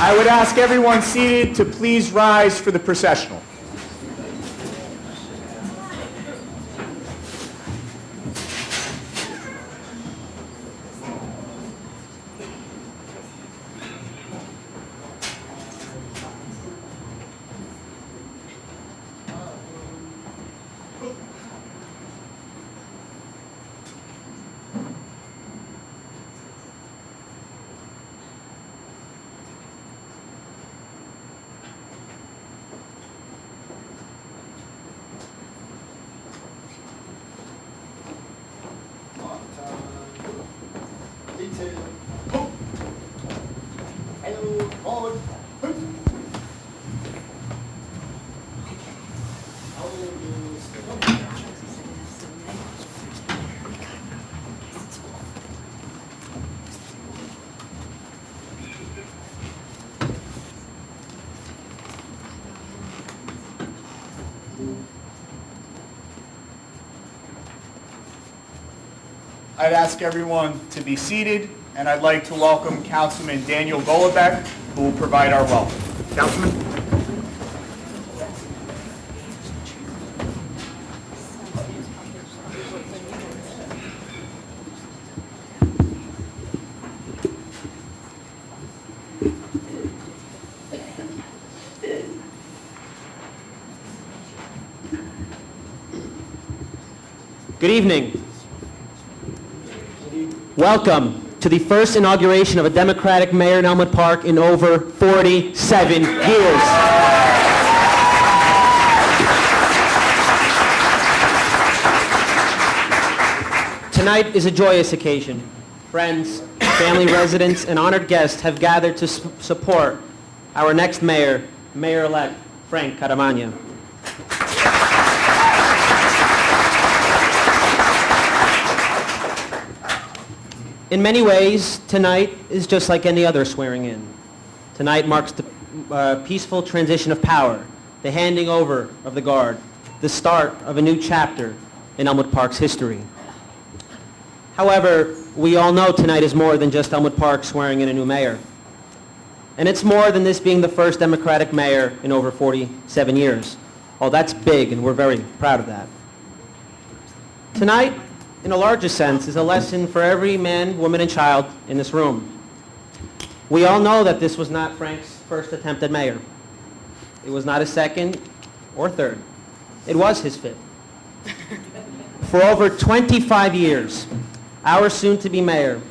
I would ask everyone seated to please rise for the processional. I'd ask everyone to be seated, and I'd like to welcome Councilman Daniel Golobeck, who will provide our welcome. Councilman? Good evening. Welcome to the first inauguration of a Democratic mayor in Elmwood Park in over 47 years. Tonight is a joyous occasion. Friends, family residents, and honored guests have gathered to support our next mayor, Mayor-elect Frank Caramagna. In many ways, tonight is just like any other swearing in. Tonight marks the peaceful transition of power, the handing over of the guard, the start of a new chapter in Elmwood Park's history. However, we all know tonight is more than just Elmwood Park swearing in a new mayor. And it's more than this being the first Democratic mayor in over 47 years. Oh, that's big, and we're very proud of that. Tonight, in a larger sense, is a lesson for every man, woman, and child in this room. We all know that this was not Frank's first attempt at mayor. It was not his second or third. It was his fifth. For over 25 years, our soon-to-be mayor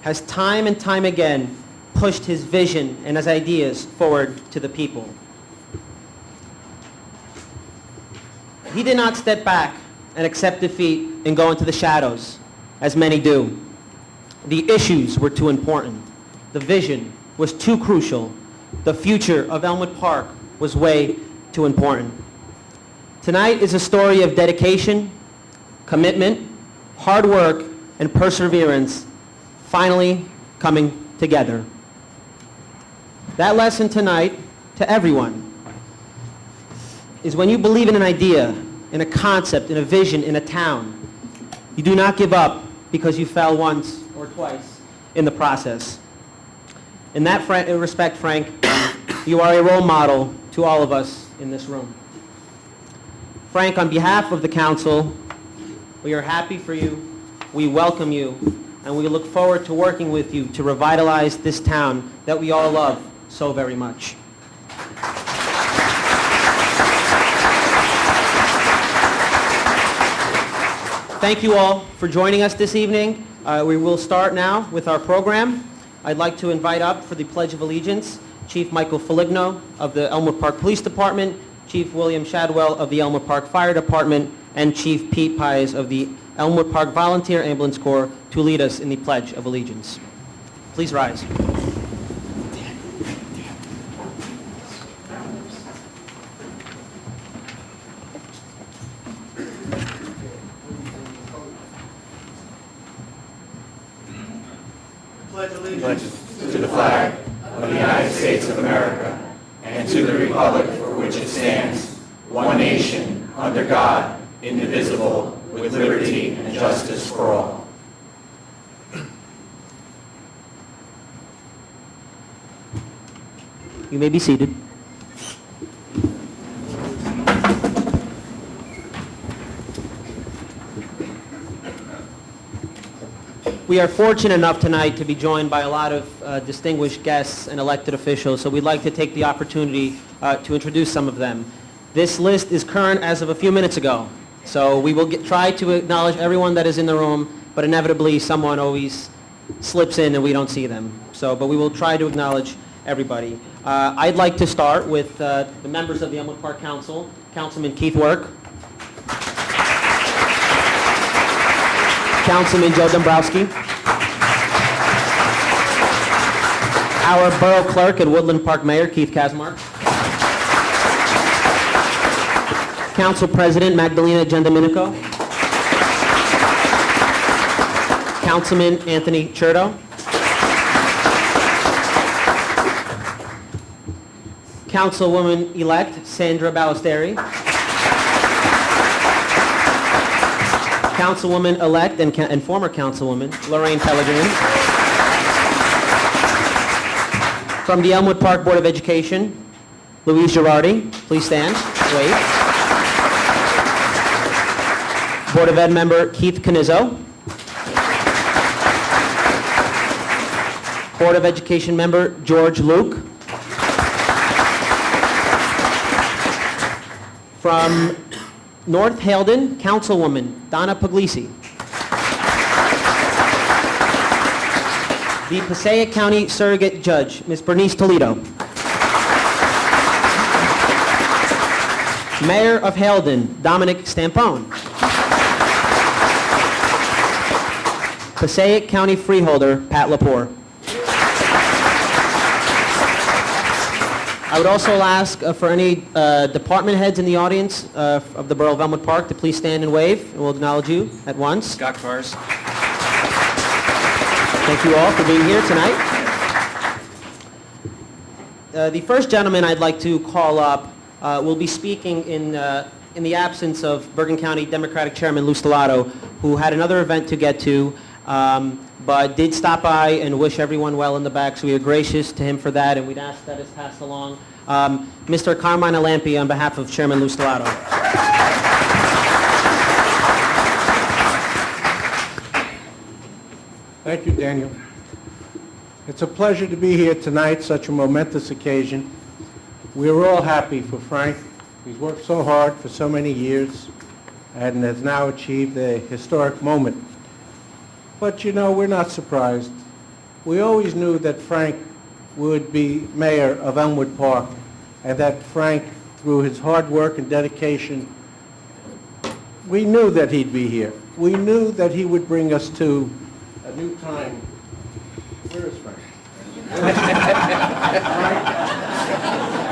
has time and time again pushed his vision and his ideas forward to the people. He did not step back and accept defeat and go into the shadows, as many do. The issues were too important. The vision was too crucial. The future of Elmwood Park was way too important. Tonight is a story of dedication, commitment, hard work, and perseverance finally coming together. That lesson tonight, to everyone, is when you believe in an idea, in a concept, in a vision, in a town, you do not give up because you fell once or twice in the process. In that respect, Frank, you are a role model to all of us in this room. Frank, on behalf of the council, we are happy for you, we welcome you, and we look forward to working with you to revitalize this town that we all love so very much. Thank you all for joining us this evening. We will start now with our program. I'd like to invite up for the Pledge of Allegiance Chief Michael Foligno of the Elmwood Park Police Department, Chief William Shadwell of the Elmwood Park Fire Department, and Chief Pete Pies of the Elmwood Park Volunteer Ambulance Corps to lead us in the Pledge of Allegiance. Please rise. Pledge allegiance to the flag of the United States of America and to the republic for which it stands, one nation, under God, indivisible, with liberty and justice for all. You may be seated. We are fortunate enough tonight to be joined by a lot of distinguished guests and elected officials, so we'd like to take the opportunity to introduce some of them. This list is current as of a few minutes ago, so we will try to acknowledge everyone that is in the room, but inevitably someone always slips in and we don't see them. But we will try to acknowledge everybody. I'd like to start with the members of the Elmwood Park Council, Councilman Keith Work, Councilman Joe Dombrowski, our Borough Clerk and Woodland Park Mayor, Keith Kazmark, Council President Magdalena Gendominico, Councilman Anthony Cherto, Councilwoman-elect Sandra Ballesteri, Councilwoman-elect and former Councilwoman Lorraine Pellegrin. From the Elmwood Park Board of Education, Louise Girardi, please stand, wave. Board of Ed member Keith Canizzo. Board of Education member George Luke. From North Haledon, Councilwoman Donna Puglisi. The Passaic County Surrogate Judge, Ms. Bernice Toledo. Mayor of Haledon, Dominic Stampone. Passaic County Freeholder, Pat Lepore. I would also ask for any department heads in the audience of the Borough of Elmwood Park to please stand and wave, and we'll acknowledge you at once. Scott Cars. Thank you all for being here tonight. The first gentleman I'd like to call up will be speaking in the absence of Bergen County Democratic Chairman Lou Stellato, who had another event to get to, but did stop by and wish everyone well in the back, so we are gracious to him for that, and we'd ask that is passed along. Mr. Caramagna Lampi on behalf of Chairman Lou Stellato. Thank you, Daniel. It's a pleasure to be here tonight, such a momentous occasion. We're all happy for Frank. He's worked so hard for so many years and has now achieved a historic moment. But you know, we're not surprised. We always knew that Frank would be mayor of Elmwood Park, and that Frank, through his hard work and dedication, we knew that he'd be here. We knew that he would bring us to a new time. Where is Frank?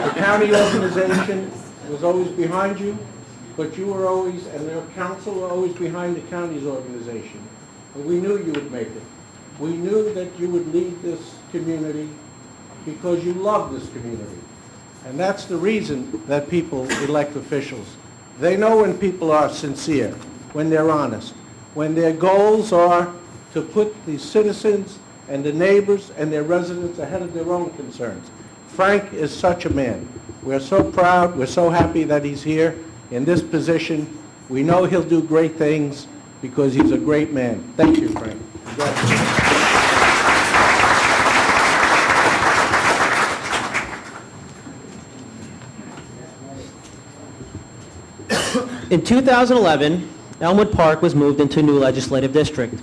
The county organization was always behind you, but you were always, and the council were always behind the county's organization. And we knew you would make it. We knew that you would lead this community because you love this community. And that's the reason that people elect officials. They know when people are sincere, when they're honest, when their goals are to put the citizens and the neighbors and their residents ahead of their own concerns. Frank is such a man. We're so proud, we're so happy that he's here in this position. We know he'll do great things because he's a great man. Thank you, Frank. Congratulations. In 2011, Elmwood Park was moved into a new legislative district.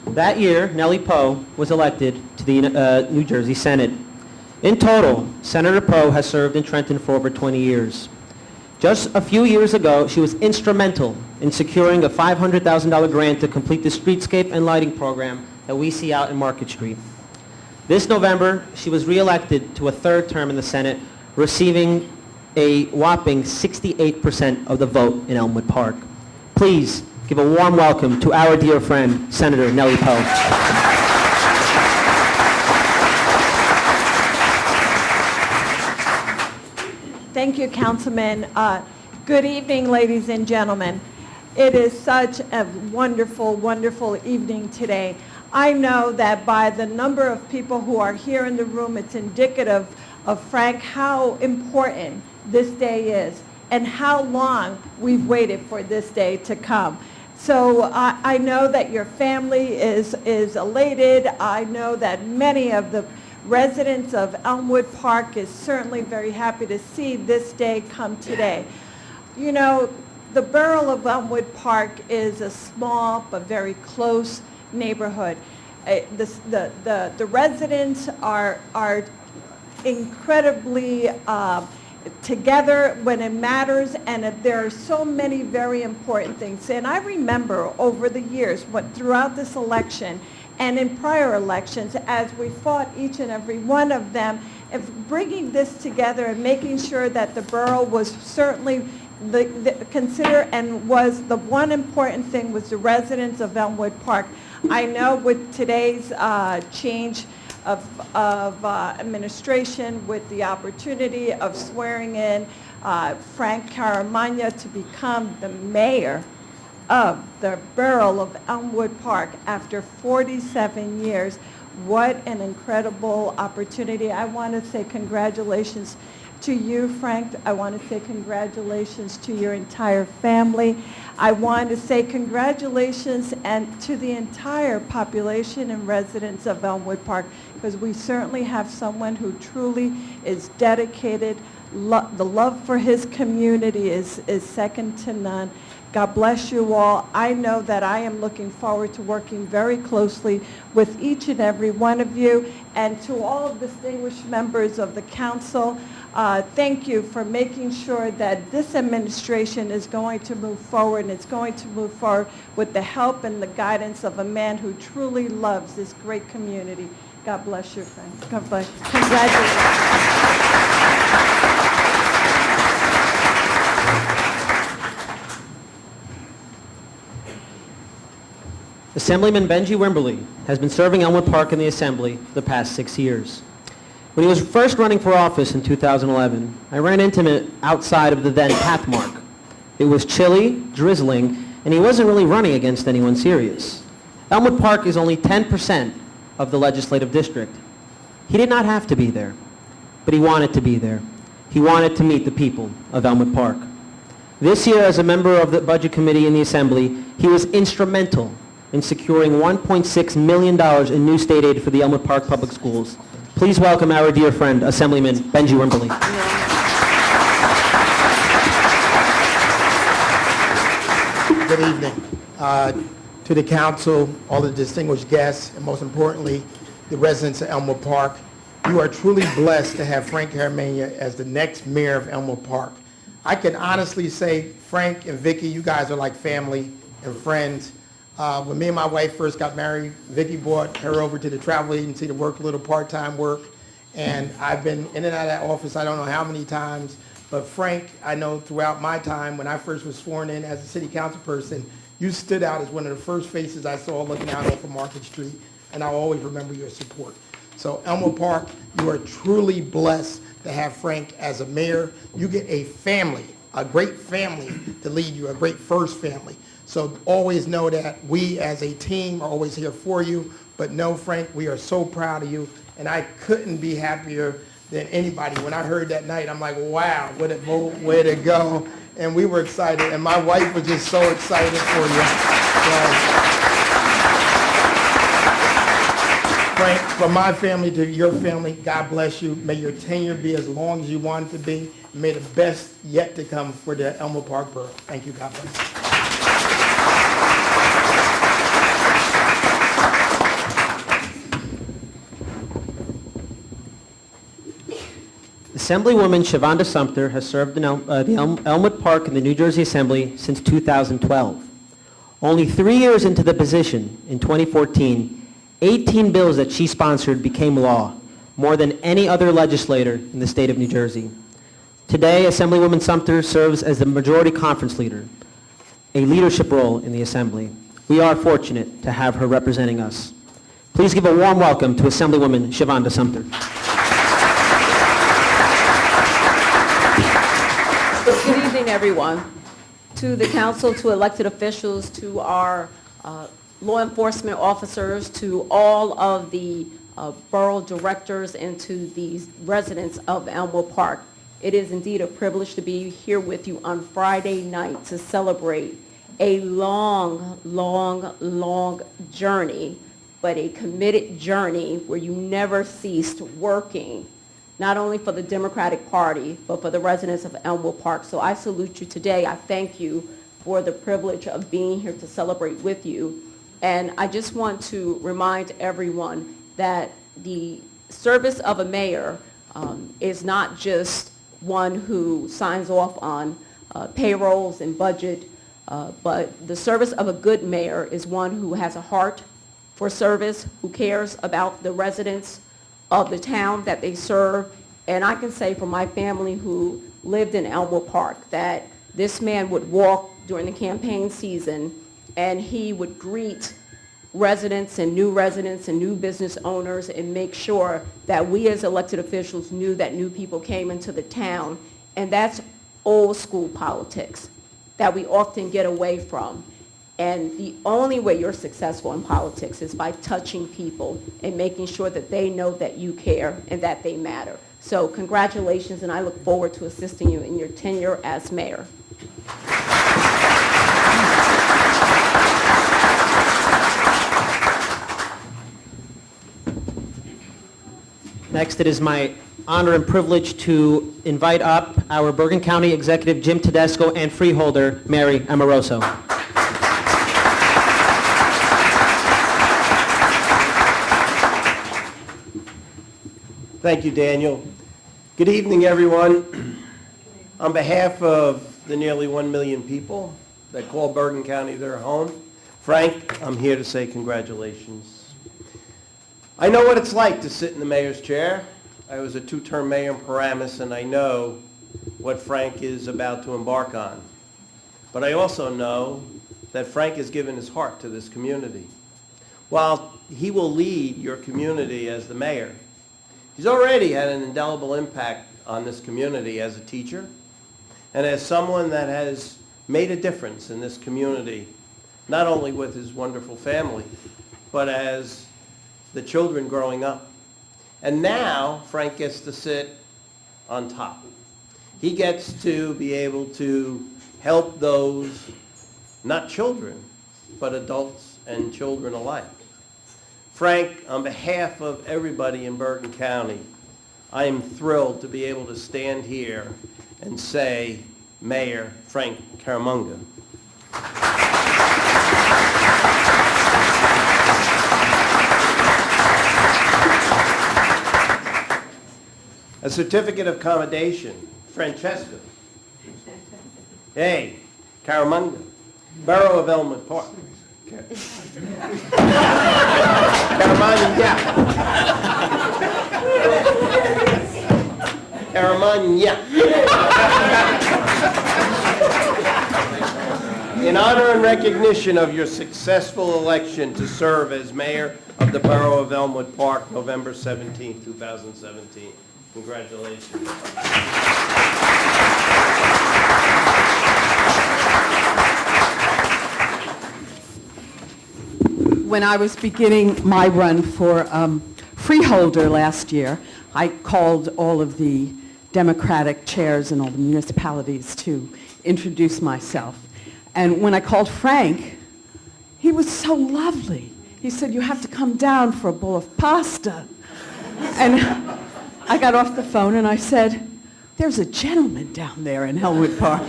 That year, Nellie Poe was elected to the New Jersey Senate. In total, Senator Poe has served in Trenton for over 20 years. Just a few years ago, she was instrumental in securing a $500,000 grant to complete the streetscape and lighting program that we see out in Market Street. This November, she was re-elected to a third term in the Senate, receiving a whopping 68% of the vote in Elmwood Park. Please give a warm welcome to our dear friend, Senator Nellie Poe. Thank you, Councilman. Good evening, ladies and gentlemen. It is such a wonderful, wonderful evening today. I know that by the number of people who are here in the room, it's indicative of Frank, how important this day is and how long we've waited for this day to come. So I know that your family is elated. I know that many of the residents of Elmwood Park is certainly very happy to see this day come today. You know, the borough of Elmwood Park is a small but very close neighborhood. The residents are incredibly together when it matters, and there are so many very important things. And I remember over the years, throughout this election and in prior elections, as we fought each and every one of them, bringing this together and making sure that the borough was certainly consider and was the one important thing was the residents of Elmwood Park. I know with today's change of administration, with the opportunity of swearing in Frank Caramagna to become the mayor of the borough of Elmwood Park after 47 years, what an incredible opportunity. I want to say congratulations to you, Frank. I want to say congratulations to your entire family. I want to say congratulations and to the entire population and residents of Elmwood Park, because we certainly have someone who truly is dedicated. The love for his community is second to none. God bless you all. I know that I am looking forward to working very closely with each and every one of you, and to all distinguished members of the council. Thank you for making sure that this administration is going to move forward, and it's going to move forward with the help and the guidance of a man who truly loves this great community. God bless you, Frank. God bless you. Congratulations. Assemblyman Benji Wimberly has been serving Elmwood Park in the Assembly for the past 6 years. When he was first running for office in 2011, I ran into him outside of the then Pathmark. It was chilly, drizzling, and he wasn't really running against anyone serious. Elmwood Park is only 10% of the legislative district. He did not have to be there, but he wanted to be there. He wanted to meet the people of Elmwood Park. This year, as a member of the Budget Committee in the Assembly, he was instrumental in securing $1.6 million in new state aid for the Elmwood Park Public Schools. Please welcome our dear friend, Assemblyman Benji Wimberly. Good evening. To the council, all the distinguished guests, and most importantly, the residents of Elmwood Park, you are truly blessed to have Frank Caramagna as the next mayor of Elmwood Park. I can honestly say, Frank and Vicky, you guys are like family and friends. When me and my wife first got married, Vicky brought her over to the travel agency to work a little part-time work, and I've been in and out of that office I don't know how many times, but Frank, I know throughout my time, when I first was sworn in as a city council person, you stood out as one of the first faces I saw looking out over Market Street, and I'll always remember your support. So Elmwood Park, you are truly blessed to have Frank as a mayor. You get a family, a great family to lead you, a great first family. So always know that we as a team are always here for you. But no, Frank, we are so proud of you. And I couldn't be happier than anybody. When I heard that night, I'm like, wow, what a vote, way to go. And we were excited. And my wife was just so excited for you. Frank, from my family to your family, God bless you. May your tenure be as long as you want it to be. May the best yet to come for the Elmwood Park Borough. Thank you. God bless you. Assemblywoman Shavonda Sumter has served in Elmwood Park in the New Jersey Assembly since 2012. Only 3 years into the position, in 2014, 18 bills that she sponsored became law, more than any other legislator in the state of New Jersey. Today, Assemblywoman Sumter serves as the Majority Conference Leader, a leadership role in the Assembly. We are fortunate to have her representing us. Please give a warm welcome to Assemblywoman Shavonda Sumter. Good evening, everyone. To the council, to elected officials, to our law enforcement officers, to all of the borough directors and to the residents of Elmwood Park. It is indeed a privilege to be here with you on Friday night to celebrate a long, long, long journey, but a committed journey where you never ceased working, not only for the Democratic Party, but for the residents of Elmwood Park. So I salute you today. I thank you for the privilege of being here to celebrate with you. And I just want to remind everyone that the service of a mayor is not just one who signs off on payrolls and budget, but the service of a good mayor is one who has a heart for service, who cares about the residents of the town that they serve. And I can say for my family who lived in Elmwood Park that this man would walk during the campaign season and he would greet residents and new business owners and make sure that we as elected officials knew that new people came into the town. And that's old school politics that we often get away from. And the only way you're successful in politics is by touching people and making sure that they know that you care and that they matter. So congratulations, and I look forward to assisting you in your tenure as mayor. Next, it is my honor and privilege to invite up our Bergen County Executive Jim Tedesco and Freeholder Mary Amoroso. Thank you, Daniel. Good evening, everyone. On behalf of the nearly 1 million people that call Bergen County their home, Frank, I'm here to say congratulations. I know what it's like to sit in the mayor's chair. I was a 2-term mayor in Paramus, and I know what Frank is about to embark on. But I also know that Frank has given his heart to this community. While he will lead your community as the mayor, he's already had an indelible impact on this community as a teacher and as someone that has made a difference in this community, not only with his wonderful family, but as the children growing up. And now Frank gets to sit on top. He gets to be able to help those, not children, but adults and children alike. Frank, on behalf of everybody in Bergen County, I am thrilled to be able to stand here and say, Mayor Frank Caramagna. A certificate of commendation, Francesca. Hey, Caramagna, Borough of Elmwood Park. Caramagna. Caramagna. In honor and recognition of your successful election to serve as mayor of the Borough of Elmwood Park, November 17, 2017. Congratulations. When I was beginning my run for freeholder last year, I called all of the Democratic chairs in all the municipalities to introduce myself. And when I called Frank, he was so lovely. He said, "You have to come down for a bowl of pasta." And I got off the phone and I said, "There's a gentleman down there in Elmwood Park."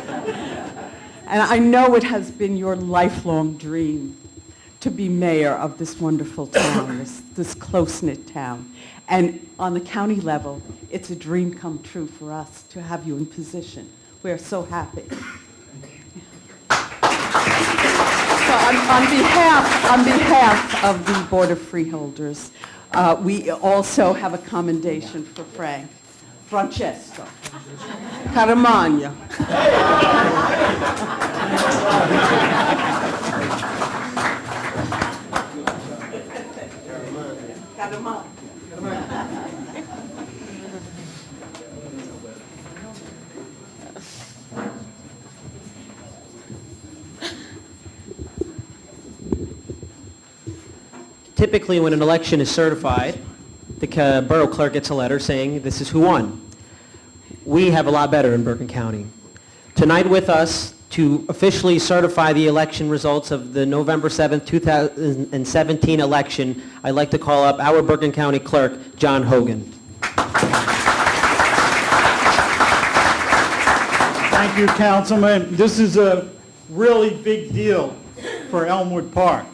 And I know it has been your lifelong dream to be mayor of this wonderful town, this close-knit town. And on the county level, it's a dream come true for us to have you in position. We're so happy. So on behalf of the Board of Freeholders, we also have a commendation for Frank. Francesco. Caramagna. Typically, when an election is certified, the borough clerk gets a letter saying this is who won. We have a lot better in Bergen County. Tonight with us to officially certify the election results of the November 7th, 2017 election, I'd like to call up our Bergen County clerk, John Hogan. Thank you, Councilman. This is a really big deal for Elmwood Park.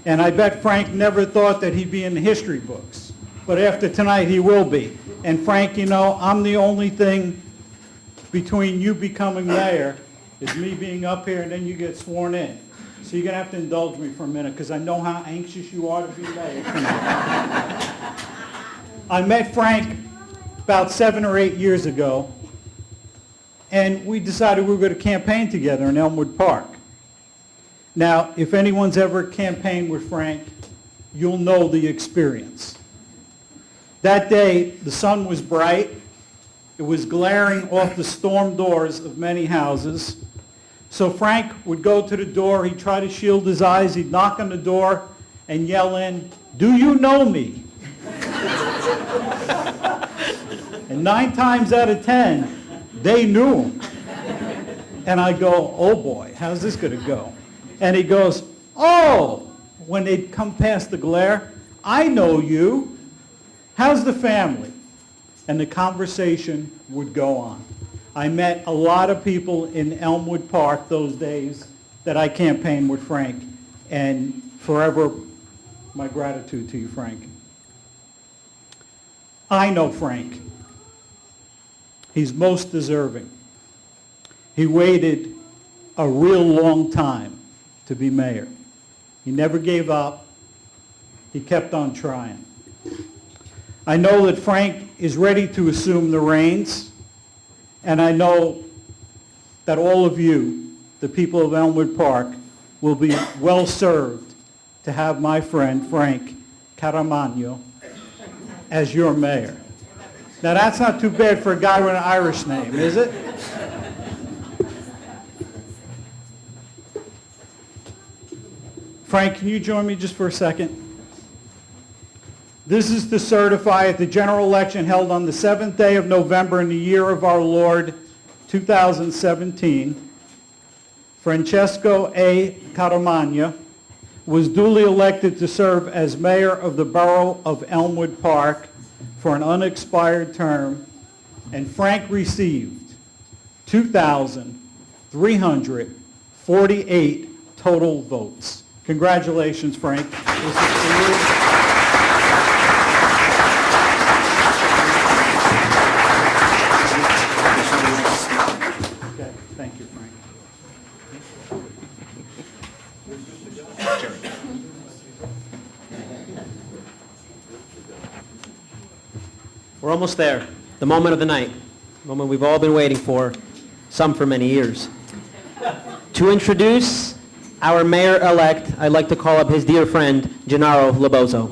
And I bet Frank never thought that he'd be in the history books. But after tonight, he will be. And Frank, you know, I'm the only thing between you becoming mayor is me being up here and then you get sworn in. So you're going to have to indulge me for a minute because I know how anxious you are to be mayor tonight. I met Frank about 7 or 8 years ago, and we decided we were going to campaign together in Elmwood Park. Now, if anyone's ever campaigned with Frank, you'll know the experience. That day, the sun was bright. It was glaring off the storm doors of many houses. So Frank would go to the door, he'd try to shield his eyes, he'd knock on the door and yell in, "Do you know me?" And 9 times out of 10, they knew him. And I go, oh boy, how's this going to go? And he goes, oh, when they'd come past the glare, I know you. How's the family? And the conversation would go on. I met a lot of people in Elmwood Park those days that I campaigned with Frank, and forever my gratitude to you, Frank. I know Frank. He's most deserving. He waited a real long time to be mayor. He never gave up. He kept on trying. I know that Frank is ready to assume the reins, and I know that all of you, the people of Elmwood Park, will be well served to have my friend Frank Caramagna as your mayor. Now that's not too bad for a guy with an Irish name, is it? Frank, can you join me just for a second? This is to certify at the general election held on the 7th day of November in the year of our Lord, 2017, Francesco A. Caramagna was duly elected to serve as mayor of the borough of Elmwood Park for an unexpired term, and Frank received 2,348 total votes. Congratulations, Frank. This is for you. Okay, thank you, Frank. We're almost there. The moment of the night. The moment we've all been waiting for, some for many years. To introduce our mayor-elect, I'd like to call up his dear friend, Gennaro Laboso.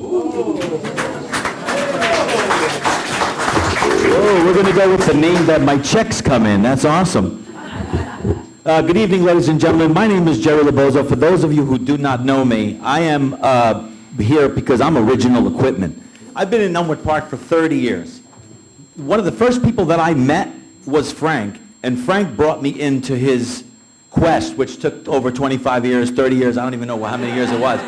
Oh, we're going to go with the name that my checks come in. That's awesome. Good evening, ladies and gentlemen. My name is Jerry Laboso. For those of you who do not know me, I am here because I'm original equipment. I've been in Elmwood Park for 30 years. One of the first people that I met was Frank, and Frank brought me into his quest, which took over 25 years, 30 years, I don't even know how many years it was.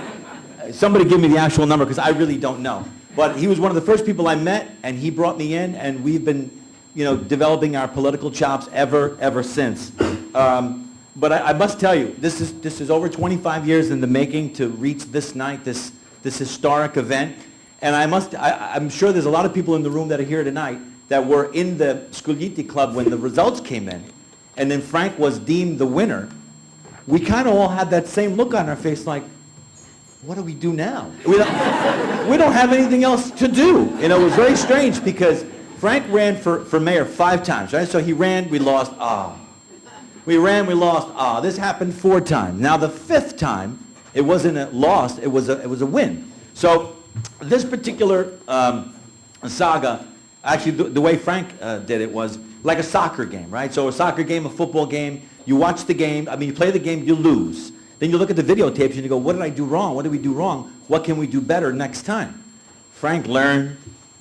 Somebody give me the actual number because I really don't know. But he was one of the first people I met, and he brought me in, and we've been, developing our political chops ever since. But I must tell you, this is over 25 years in the making to reach this night, this historic event. And I'm sure there's a lot of people in the room that are here tonight that were in the Scuglietti Club when the results came in, and then Frank was deemed the winner. We kind of all had that same look on our face like, what do we do now? We don't have anything else to do. It was very strange because Frank ran for mayor 5 times, right? So he ran, we lost, We ran, we lost, This happened 4 times. Now the 5th time, it wasn't a loss, it was a win. So this particular saga, actually the way Frank did it was like a soccer game, right? So a soccer game, a football game, you watch the game, you play the game, you lose. Then you look at the videotapes and you go, what did I do wrong? What did we do wrong? What can we do better next time? Frank learned,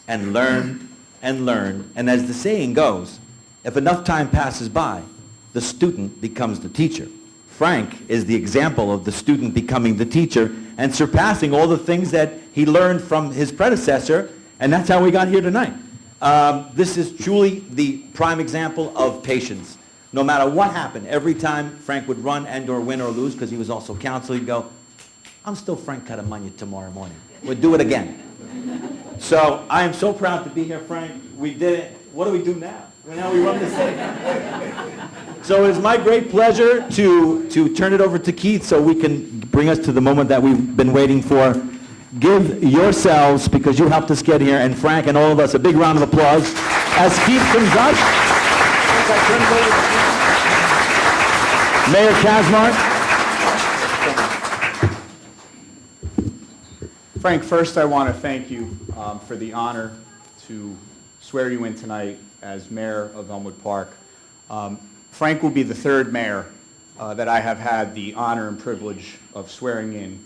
and learned and learned. And as the saying goes, if enough time passes by, the student becomes the teacher. Frank is the example of the student becoming the teacher and surpassing all the things that he learned from his predecessor, and that's how we got here tonight. This is truly the prime example of patience. No matter what happened, every time Frank would run and or win or lose, because he was also counsel, he'd go, I'm still Frank Caramagna tomorrow morning. We'll do it again. So I am so proud to be here, Frank. We did it. What do we do now? Now we run this thing. So it's my great pleasure to turn it over to Keith so we can bring us to the moment that we've been waiting for. Give yourselves, because you helped us get here, and Frank and all of us, a big round of applause as Keith comes up. Mayor Kazmark. Frank, first I want to thank you for the honor to swear you in tonight as mayor of Elmwood Park. Frank will be the third mayor that I have had the honor and privilege of swearing in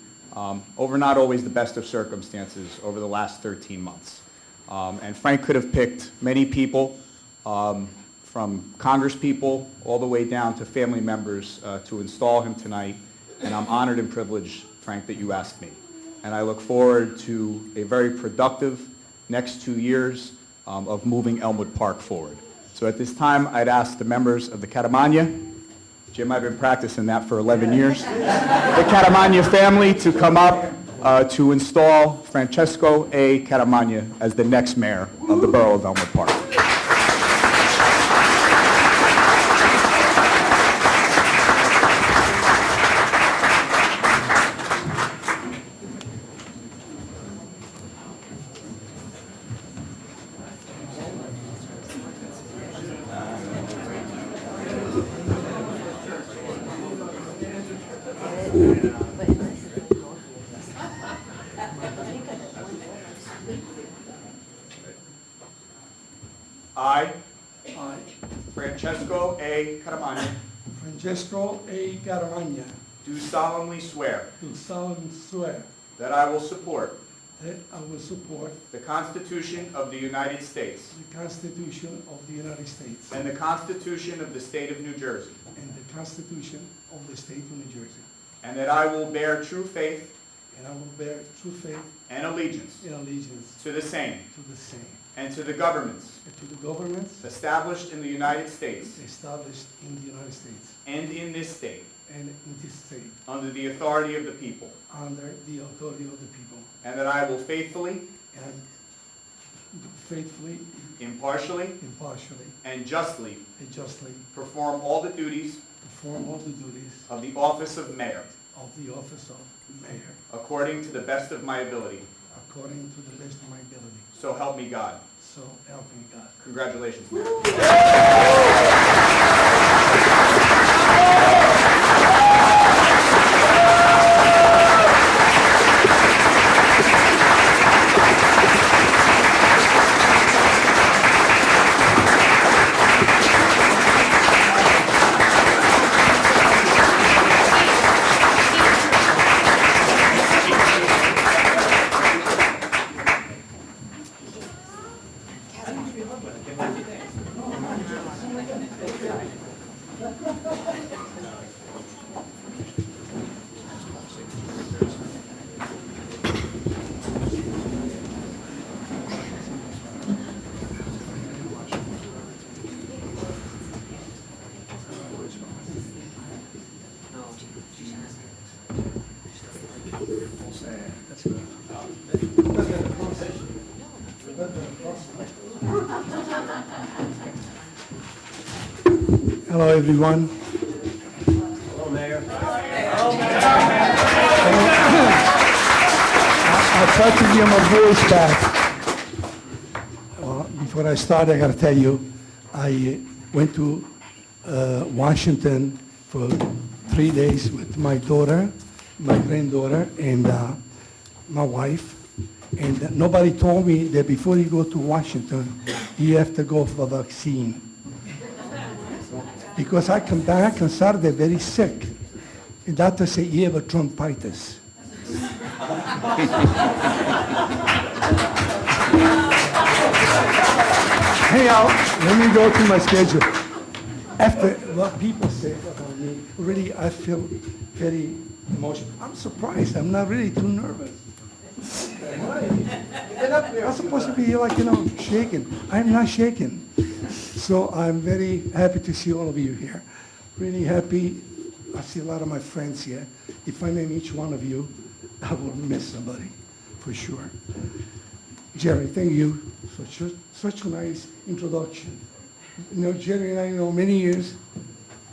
over not always the best of circumstances over the last 13 months. And Frank could have picked many people, from Congress people all the way down to family members to install him tonight. And I'm honored and privileged, Frank, that you asked me. And I look forward to a very productive next 2 years of moving Elmwood Park forward. So at this time, I'd ask the members of the Caramagna, Jim, I've been practicing that for 11 years, the Caramagna family to come up to install Francesco A. Caramagna as the next mayor of the borough of Elmwood Park. I, Francesco A. Caramagna, Francesco A. Caramagna, do solemnly swear do solemnly swear that I will support that I will support the Constitution of the United States the Constitution of the United States and the Constitution of the State of New Jersey, and the Constitution of the State of New Jersey, and that I will bear true faith and I will bear true faith and allegiance and allegiance to the same to the same, and to the governments and to the governments established in the United States established in the United States and in this state and in this state under the authority of the people, under the authority of the people, and that I will faithfully, and faithfully, impartially, impartially, and justly and justly perform all the duties perform all the duties of the office of mayor of the office of mayor according to the best of my ability. according to the best of my ability. So help me God. So help me God. Congratulations, Mayor. Hello, everyone. Hello, Mayor. I'll try to get my voice back. Before I start, I got to tell you, I went to Washington for 3 days with my daughter, my granddaughter, and my wife. And nobody told me that before you go to Washington, you have to go for a vaccine. Because I come back on Saturday very sick. The doctor said, you have a Trumpitis. Hang out, let me go to my schedule. After what people say about me, really, I feel very emotional. I'm surprised, I'm not really too nervous. I'm supposed to be like, shaking. I'm not shaking. So I'm very happy to see all of you here. Really happy. I see a lot of my friends here. If I name each one of you, I will miss somebody, for sure. Jerry, thank you for such a nice introduction. Jerry and I know many years.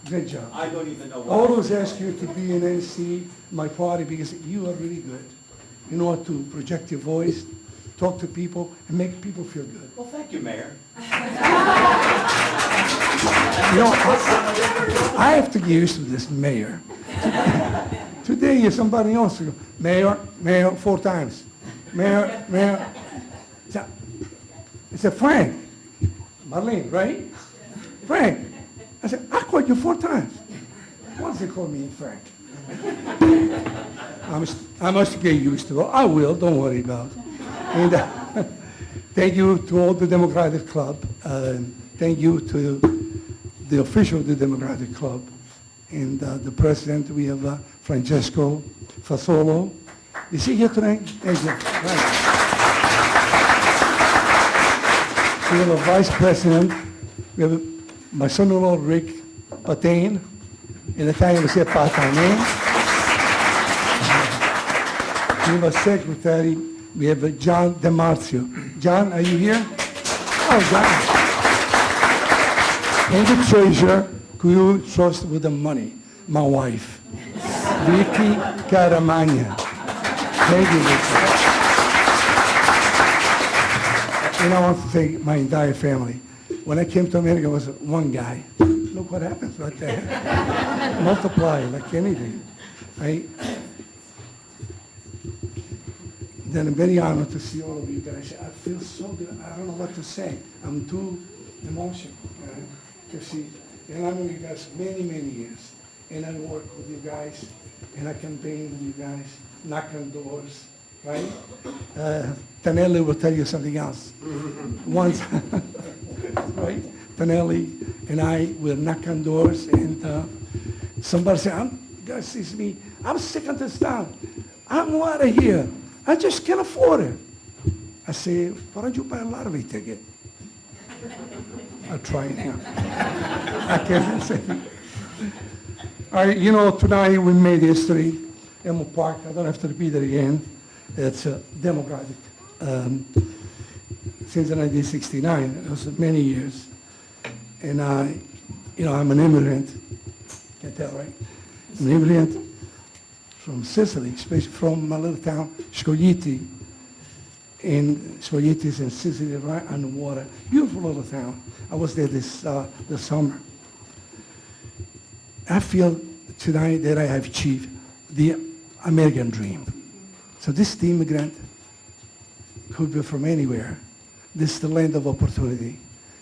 Great job. I don't even know I always ask you to be in NC, my party, because you are really good. You know how to project your voice, talk to people, and make people feel good. Well, thank you, Mayor. I have to get used to this mayor. Today is somebody else. Mayor, 4 times. Mayor. I said, Frank. Marlene, right? Frank. I said, I called you 4 times. Why does he call me Frank? I must get used to it. I will, don't worry about it. And thank you to all the Democratic Club. Thank you to the official of the Democratic Club. And the president, we have Francesco Fasolo. Is he here tonight? Thank you. Right. We have a vice president. We have my son-in-law, Rick Patain. In Italian, we say Patain. We have a secretary. We have John DeMarzio. John, are you here? Oh, John. And the treasurer, who you trust with the money, my wife, Vicky Caramagna. Thank you, Vicky. And I want to thank my entire family. When I came to America, I was one guy. Look what happens right there. Multiply like anything. Then I'm very honored to see all of you guys. I feel so good. I don't know what to say. I'm too emotional to see. And I know you guys many, many years. And I work with you guys. And I campaign with you guys. Knock on doors, right? Tanelli will tell you something else. Once, right? Tanelli and I will knock on doors. And somebody said, you guys see me. I'm sick of this town. I'm out of here. I just can't afford it. I say, why don't you buy a lottery ticket? I'll try it now. I can't say. All right, tonight we made history. Elmo Park, I don't have to repeat it again. It's democratic. Since 1969, it was many years. And I'm an immigrant. Can't tell, right? I'm an immigrant from Sicily, especially from my little town, Scoglitti. And Scoglitti is in Sicily, right on the water. Beautiful little town. I was there this summer. I feel tonight that I have achieved the American dream. So this the immigrant could be from anywhere. This is the land of opportunity.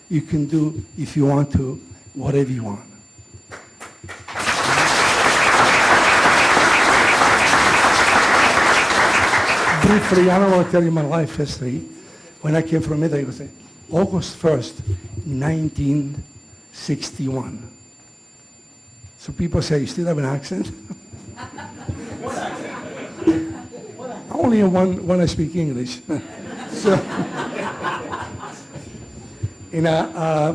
You can do, if you want to, whatever you want. Briefly, I don't want to tell you my life history. When I came from Italy, it was August 1st, 1961. So people say, you still have an accent? What accent? Only when I speak English. So, and I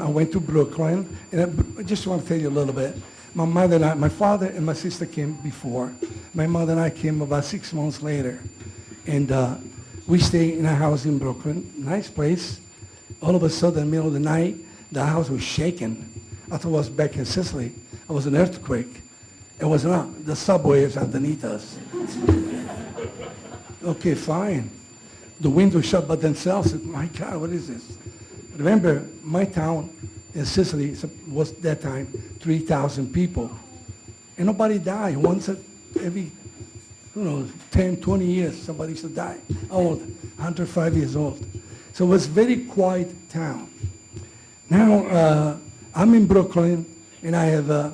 went to Brooklyn, and I just want to tell you a little bit. My father and my sister came before. My mother and I came about 6 months later. And we stayed in a house in Brooklyn, nice place. All of a sudden, in the middle of the night, the house was shaking. I thought it was back in Sicily. It was an earthquake. It was not. The subway is underneath us. Okay, fine. The windows shut by themselves. My God, what is this? Remember, my town in Sicily was that time 3,000 people. And nobody died. Once every, 10, 20 years, somebody used to die. Old, 105 years old. So it was a very quiet town. Now, I'm in Brooklyn, and I have the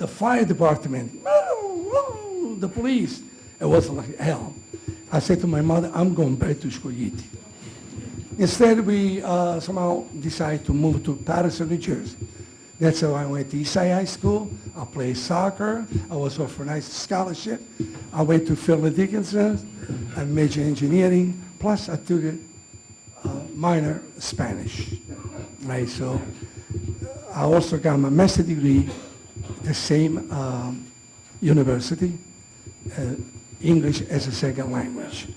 fire department, the police. It was like hell. I said to my mother, I'm going back to Scoglitti. Instead, we somehow decided to move to Patterson, New Jersey. That's how I went to Eastside High School. I played soccer. I was offered a nice scholarship. I went to Philip Dickinson. I majored in engineering. Plus, I took a minor Spanish. Right, so I also got my master's degree at the same university, English as a second language.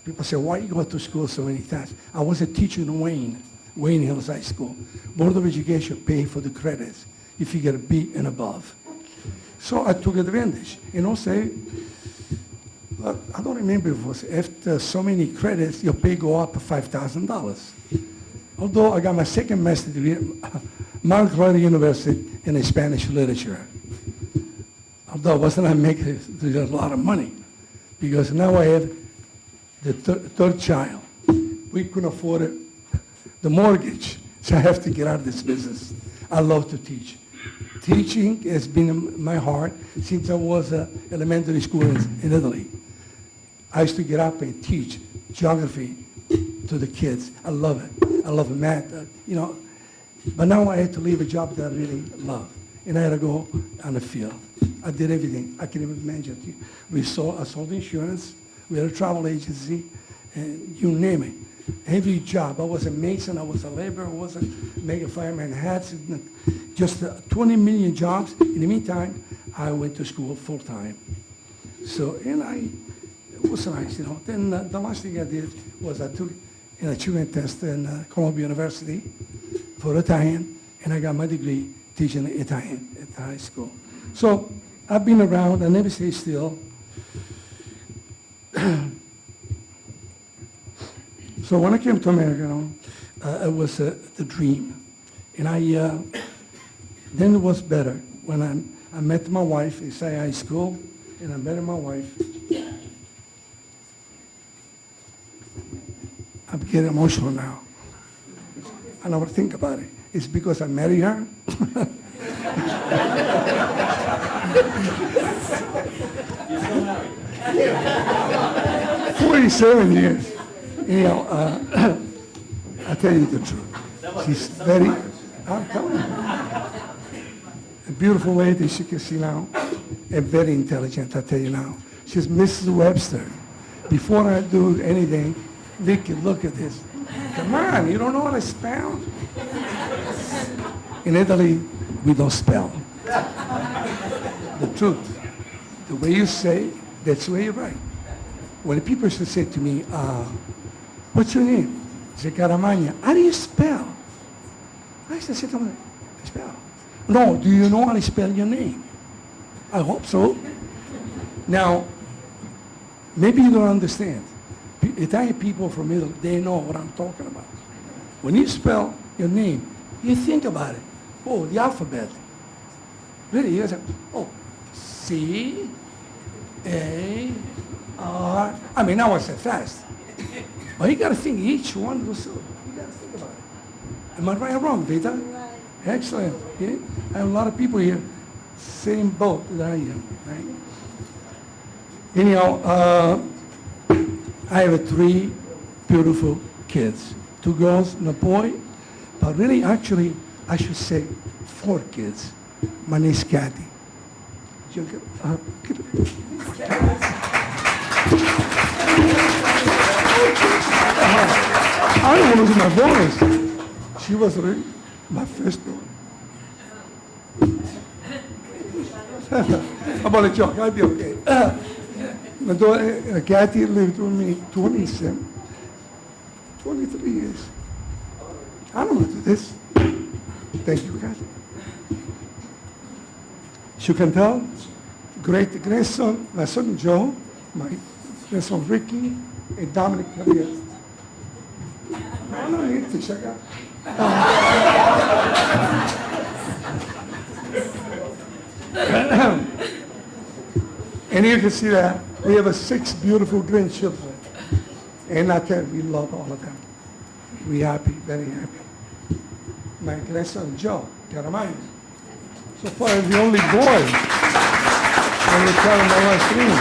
People say, why you go to school so many times? I was a teacher in Wayne Hills High School. Board of Education paid for the credits if you get a B and above. So I took advantage. And also, I don't remember if it was after so many credits, your pay go up $5,000. Although I got my second master's degree at Mount Clara University in Spanish literature. Although I wasn't making a lot of money, because now I have the third child. We couldn't afford it, the mortgage, so I have to get out of this business. I love to teach. Teaching has been in my heart since I was elementary school in Italy. I used to get up and teach geography to the kids. I love it. I love math, But now I had to leave a job that I really love, and I had to go on the field. I did everything. I can even imagine. I sold insurance. We had a travel agency, and you name it. Every job. I was a mason. I was a laborer. I was a mega fireman hats. Just 20 million jobs. In the meantime, I went to school full time. So, it was nice, Then the last thing I did was I took an achievement test in Columbia University for Italian, and I got my degree teaching Italian at the high school. So I've been around. I never stay still. So when I came to America, it was the dream. And then it was better when I met my wife at High School, and I met my wife. I'm getting emotional now. I never think about it. It's because I married her. 47 years. I tell you the truth. She's very, I'm telling you, a beautiful lady, she can see now, and very intelligent, I tell you now. She's Mrs. Webster. Before I do anything, Vicky, look at this. Come on, you don't know how to spell? In Italy, we don't spell. The truth. The way you say, that's the way you write. When people used to say to me, what's your name? I said, Caramagna. How do you spell? I used to say to them, spell. No, do you know how to spell your name? I hope so. Now, maybe you don't understand. Italian people from Italy, they know what I'm talking about. When you spell your name, you think about it. Oh, the alphabet. Really, you say, oh, C, A, R. I mean, now I say fast. But you got to think each one of those. You got to think about it. Am I right or wrong, Vita? Right. Excellent. Yeah? I have a lot of people here, same boat that I am, right? Anyhow, I have 3 beautiful kids, 2 girls and a boy, but really, actually, I should say 4 kids. My name's Kathy. I don't want to lose my voice. She was really my first daughter. About a joke, I'll be okay. My daughter, Kathy, lived with me 23 years. I don't want to do this. Thank you, Kathy. You can tell, great grandson, my son Joe, my grandson Ricky, and Dominic Career. I don't need to check out. And you can see that we have 6 beautiful grandchildren. And I tell you, we love all of them. We're happy, very happy. My grandson Joe, Caramagna. So far, the only boy. And we tell him my last name.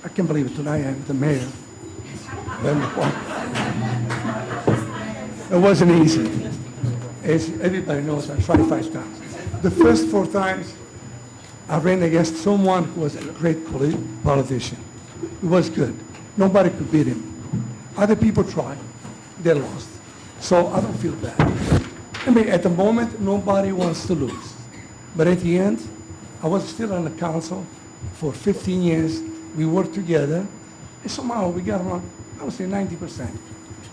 I can't believe it, tonight I'm the mayor. It wasn't easy. As everybody knows, I tried 5 times. The first 4 times, I ran against someone who was a great politician. It was good. Nobody could beat him. Other people tried. They lost. So I don't feel bad. I mean, at the moment, nobody wants to lose. But at the end, I was still on the council for 15 years. We worked together. And somehow we got around, I would say 90%.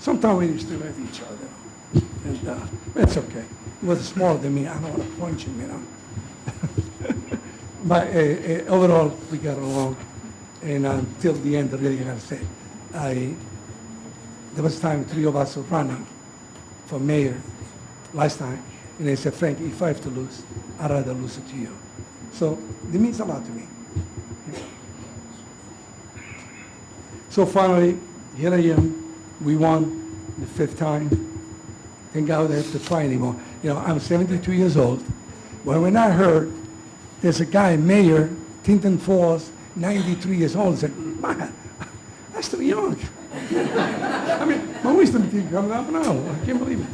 Sometimes we still hate each other. And it's okay. He was smaller than me. I don't want to punch him, you know. But overall, we got along. And until the end, really, I got to say, there was time 3 of us were running for mayor last time. And I said, Frank, if I have to lose, I'd rather lose it to you. So it means a lot to me. So finally, here I am. We won the 5th time. Thank God I don't have to try anymore. You know, I'm 72 years old. When I heard there's a guy, mayor, Tinton Falls, 93 years old, I said, man, that's too young. I mean, my wisdom teeth coming up now. I can't believe it.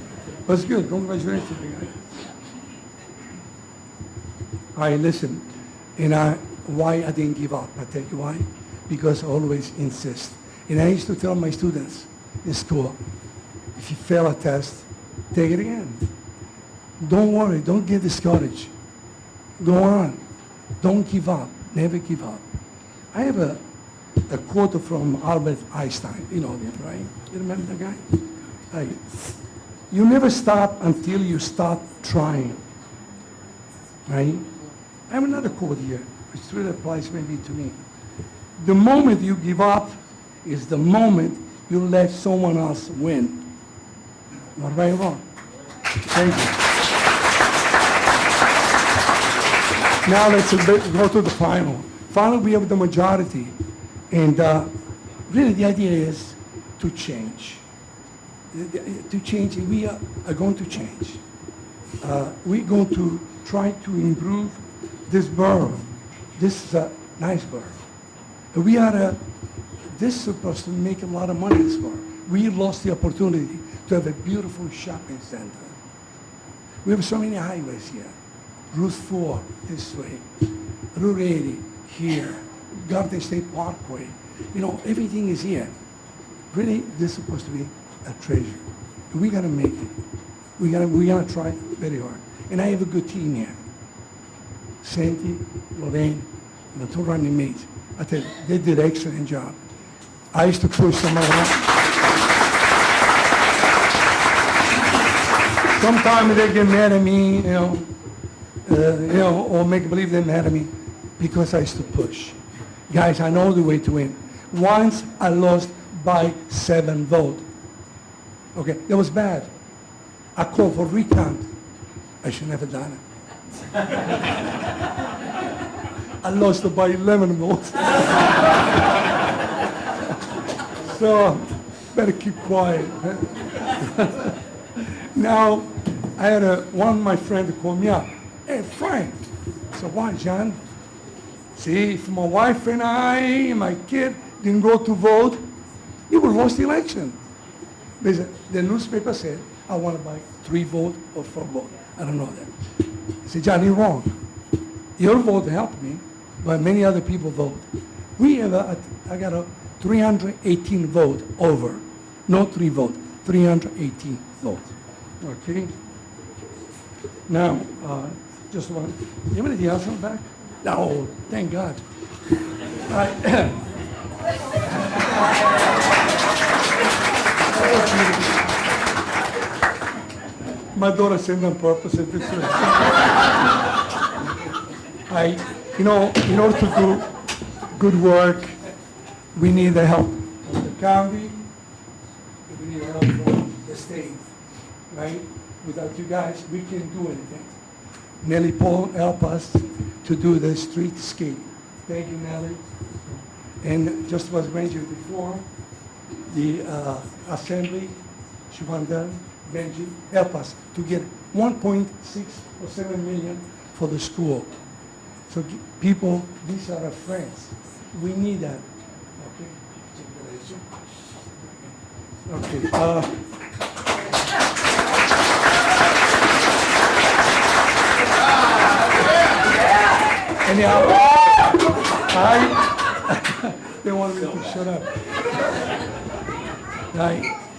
But it's good. Congratulations to the guy. I listen, and why I didn't give up. I tell you why. Because I always insist. And I used to tell my students in school, if you fail a test, take it again. Don't worry. Don't get discouraged. Go on. Don't give up. Never give up. I have a quote from Albert Einstein. You know him, right? You remember the guy? You never stop until you stop trying. Right? I have another quote here, which really applies maybe to me. The moment you give up is the moment you let someone else win. Not right or wrong. Thank you. Now let's go to the final. Finally, we have the majority. And really the idea is to change. To change, we are going to change. We're going to try to improve this borough. This is a nice borough. We are, this is supposed to make a lot of money in this borough. We lost the opportunity to have a beautiful shopping center. We have so many highways here. Route 4 this way, Route 80 here, Garden State Parkway. You know, everything is here. Really, this is supposed to be a treasure. We got to make it. We got to try very hard. And I have a good team here. Sandy, Lorraine, and the 2 running mates. I tell you, they did an excellent job. I used to push them around. Sometimes they get mad at me, you know, or make believe they're mad at me because I used to push. Guys, I know the way to win. Once I lost by 7 votes. Okay, that was bad. I called for recount. I should never done it. I lost by 11 votes. So, better keep quiet. Now, I had one of my friends call me up. Hey, Frank. I said, why, John? See, if my wife and I and my kid didn't go to vote, you would lost the election. The newspaper said, I want to buy 3 votes or 4 votes. I don't know that. I said, John, you're wrong. Your vote helped me, but many other people vote. We have I got a 318 vote over. No 3 vote, 318 votes. Okay? Now, just one. You have anything else on the back? No, thank God. All right. My daughter sent on purpose at this way. In order to do good work, we need the help of the county, we need help from the state, right? Without you guys, we can't do anything. Nellie Paul helped us to do the streetscape. Thank you, Nellie. And just was mentioned before, the assembly, Shivandar, Benji, help us to get 1.6 or 7 million for the school. So people, these are our friends. We need that, Okay. Anyhow, they want me to shut up.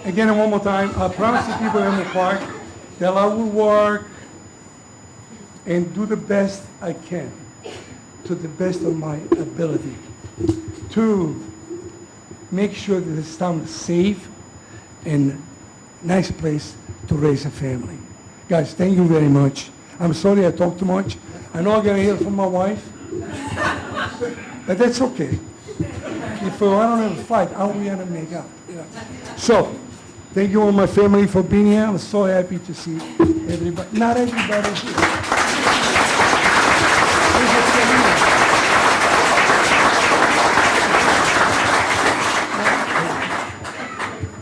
Again, one more time, I promise the people in the park that I will work and do the best I can, to the best of my ability, to make sure that this town is safe and nice place to raise a family. Guys, thank you very much. I'm sorry I talk too much. I know I'm gonna hear from my wife, but that's okay. If I don't have a fight, how are we gonna make up? You know? So, thank you all my family for being here. I'm so happy to see everybody. Not everybody here.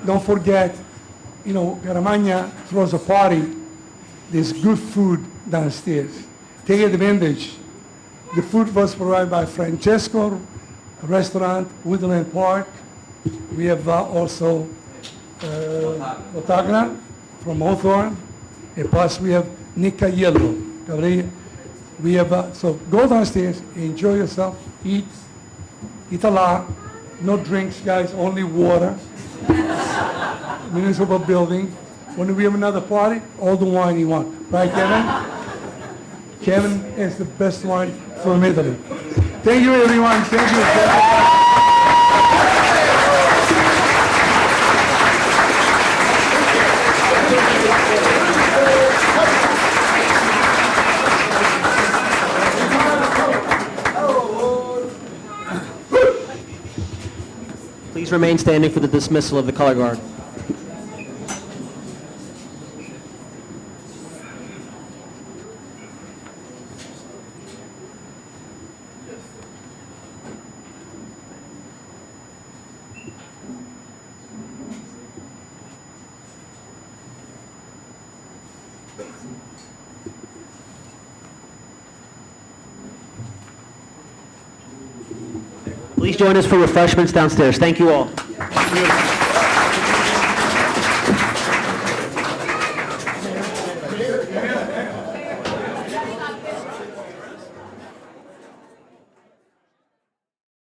Don't forget, you know, Caramagna throws a party. There's good food downstairs. Take advantage. The food was provided by Francesco Restaurant, Woodland Park. We have also Otagna from Hawthorne, and plus we have Nicaiello. We have, so go downstairs, enjoy yourself, eat a lot, no drinks, guys, only water. Municipal building. When we have another party, all the wine you want. Right, Kevin? Kevin is the best wine from Italy. Thank you, everyone. Thank you. Please remain standing for the dismissal of the color guard. Please join us for refreshments downstairs. Thank you all.